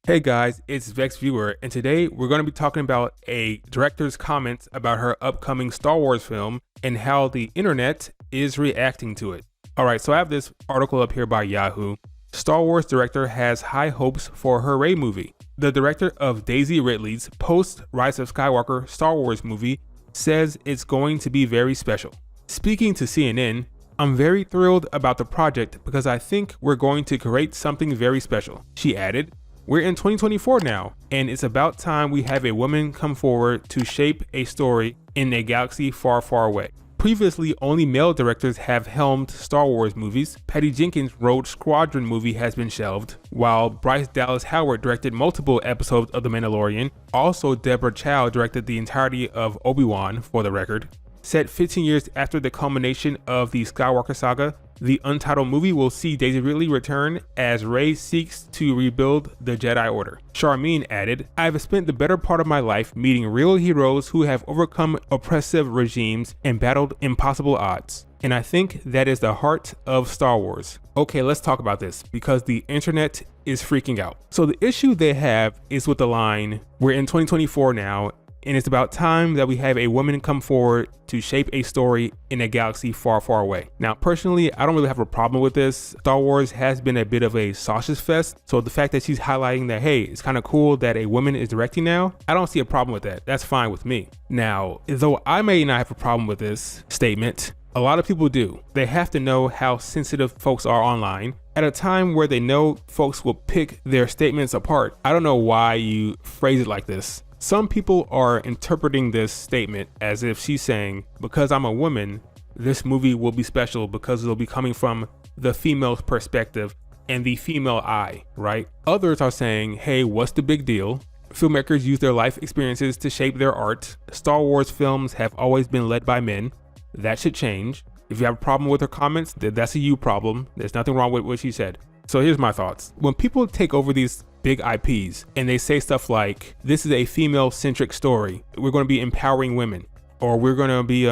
Hey guys, it's Vex Viewer, and today we're going to be talking about a director's comments about her upcoming Star Wars film and how the internet is reacting to it. Alright, so I have this article up here by Yahoo. Star Wars director has high hopes for her Rey movie. The director of Daisy Ridley's post Rise of Skywalker Star Wars movie says it's going to be very special. Speaking to CNN, I'm very thrilled about the project because I think we're going to create something very special. She added, "We're in 2024 now, and it's about time we have a woman come forward to shape a story in a galaxy far, far away." Previously, only male directors have helmed Star Wars movies. Patty Jenkins' Rogue Squadron movie has been shelved, while Bryce Dallas Howard directed multiple episodes of The Mandalorian. Also, Deborah Chow directed the entirety of Obi-Wan, for the record. Set 15 years after the culmination of the Skywalker saga, the untitled movie will see Daisy Ridley return as Rey seeks to rebuild the Jedi Order. Charmin added, "I've spent the better part of my life meeting real heroes who have overcome oppressive regimes and battled impossible odds. And I think that is the heart of Star Wars." Okay, let's talk about this because the internet is freaking out. So the issue they have is with the line, "We're in 2024 now, and it's about time that we have a woman come forward to shape a story in a galaxy far, far away." Now, personally, I don't really have a problem with this. Star Wars has been a bit of a sausage fest, so the fact that she's highlighting that, hey, it's kind of cool that a woman is directing now, I don't see a problem with that. That's fine with me. Now, though I may not have a problem with this statement, a lot of people do. They have to know how sensitive folks are online. At a time where they know folks will pick their statements apart, I don't know why you phrase it like this. Some people are interpreting this statement as if she's saying, because I'm a woman, this movie will be special because it'll be coming from the female's perspective and the female eye, right? Others are saying, hey, what's the big deal? Filmmakers use their life experiences to shape their art. Star Wars films have always been led by men. That should change. If you have a problem with her comments, that's a you problem. There's nothing wrong with what she said. So here's my thoughts. When people take over these big IPs and they say stuff like, this is a female-centric story, we're going to be empowering women, or we're going to be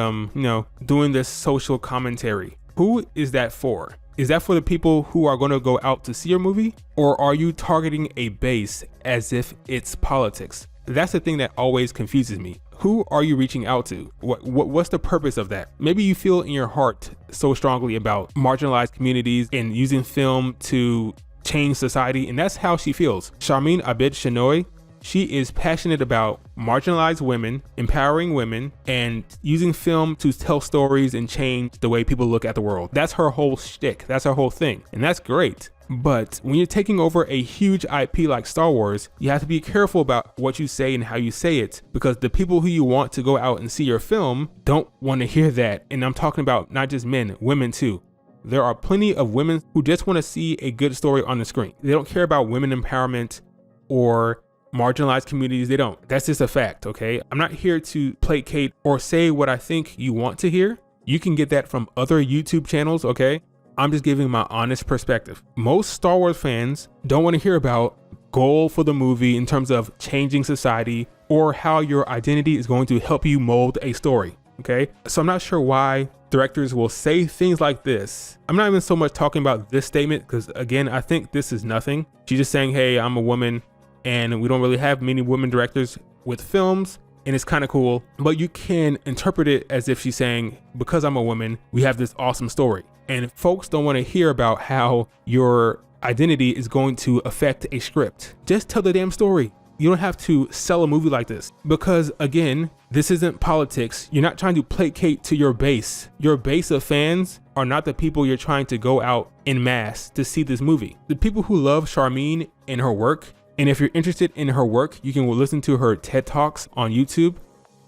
doing this social commentary, who is that for? Is that for the people who are going to go out to see your movie, or are you targeting a base as if it's politics? That's the thing that always confuses me. Who are you reaching out to? What's the purpose of that? Maybe you feel in your heart so strongly about marginalized communities and using film to change society, and that's how she feels. Charmin Abed Shenoy, she is passionate about marginalized women, empowering women, and using film to tell stories and change the way people look at the world. That's her whole shtick. That's her whole thing, and that's great. But when you're taking over a huge IP like Star Wars, you have to be careful about what you say and how you say it, because the people who you want to go out and see your film don't want to hear that. And I'm talking about not just men, women too. There are plenty of women who just want to see a good story on the screen. They don't care about women empowerment or marginalized communities. They don't. That's just a fact, okay? I'm not here to placate or say what I think you want to hear. You can get that from other YouTube channels, okay? I'm just giving my honest perspective. Most Star Wars fans don't want to hear about goal for the movie in terms of changing society or how your identity is going to help you mold a story, okay? So I'm not sure why directors will say things like this. I'm not even so much talking about this statement because, again, I think this is nothing. She's just saying, hey, I'm a woman and we don't really have many women directors with films, and it's kind of cool. But you can interpret it as if she's saying, because I'm a woman, we have this awesome story. And folks don't want to hear about how your identity is going to affect a script. Just tell the damn story. You don't have to sell a movie like this because, again, this isn't politics. You're not trying to placate to your base. Your base of fans are not the people you're trying to go out en masse to see this movie. The people who love Charmin and her work, and if you're interested in her work, you can listen to her TED Talks on YouTube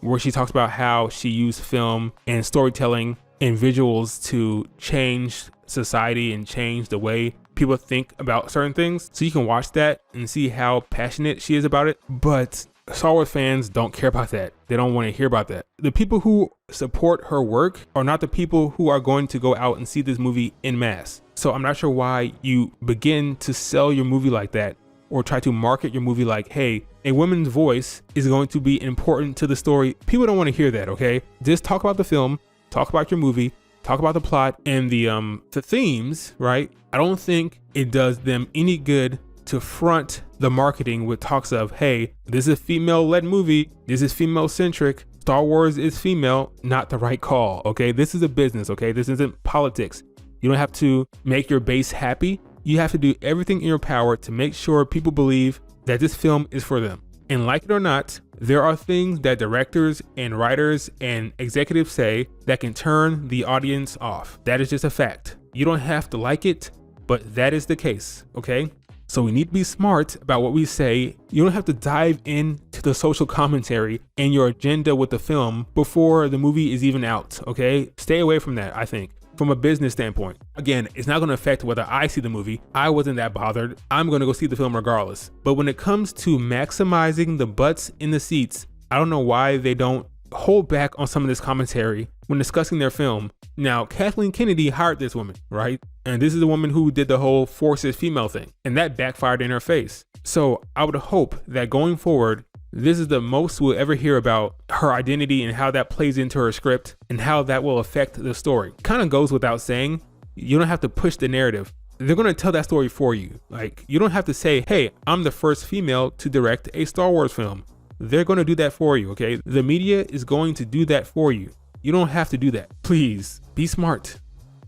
where she talks about how she used film and storytelling and visuals to change society and change the way people think about certain things. So you can watch that and see how passionate she is about it. But Star Wars fans don't care about that. They don't want to hear about that. The people who support her work are not the people who are going to go out and see this movie en masse. So I'm not sure why you begin to sell your movie like that or try to market your movie like, hey, a woman's voice is going to be important to the story. People don't want to hear that, okay? Just talk about the film, talk about your movie, talk about the plot and the themes, right? I don't think it does them any good to to front the marketing with talks of, hey, this is a female-led movie, this is female-centric, Star Wars is female, not the right call, okay? This is a business, okay? This isn't politics. You don't have to make your base happy. You have to do everything in your power to make sure people believe that this film is for them. And like it or not, there are things that directors and writers and executives say that can turn the audience off. That is just a fact. You don't have to like it, but that is the case, okay? So we need to be smart about what we say. You don't have to dive into the social commentary and your agenda with the film before the movie is even out, okay? Stay away from that, I think. From a business standpoint, again, it's not going to affect whether I see the movie. I wasn't that bothered. I'm going to go see the film regardless. But when it comes to maximizing the butts in the seats, I don't know why they don't hold back on some of this commentary when discussing their film. Now, Kathleen Kennedy hired this woman, right? And this is the woman who did the whole force is female thing, and that backfired in her face. So I would hope that going forward, this is the most we'll ever hear about her identity and how that plays into her script and how that will affect the story. Kind of goes without saying, you don't have to push the narrative. They're going to tell that story for you. Like, you don't have to say, hey, I'm the first female to direct a Star Wars film. They're going to do that for you, okay? The media is going to do that for you. You don't have to do that. Please, be smart.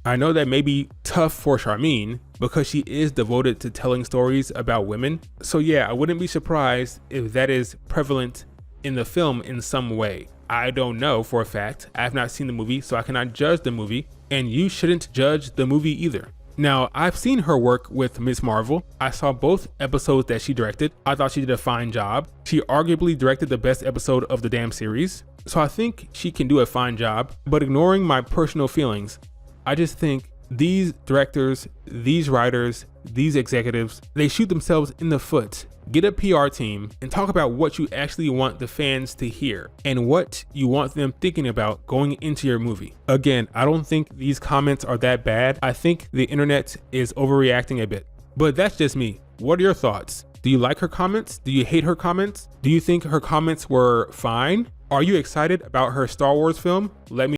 I know that may be tough for Sharmeen because she is devoted to telling stories about women. So yeah, I wouldn't be surprised if that is prevalent in the film in some way. I don't know for a fact. I have not seen the movie, so I cannot judge the movie, and you shouldn't judge the movie either. Now, I've seen her work with Ms. Marvel. I saw both episodes that she directed. I thought she did a fine job. She arguably directed the best episode of the damn series. So I think she can do a fine job, but ignoring my personal feelings, I just think these directors, these writers, these executives, they shoot themselves in the foot. Get a PR team and talk about what you actually want the fans to hear and what you want them thinking about going into your movie. Again, I don't think these comments are that bad. I think the internet is overreacting a bit, but that's just me. What are your thoughts? Do you like her comments? Do you hate her comments? Do you think her comments were fine? Are you excited about her Star Wars film? Let me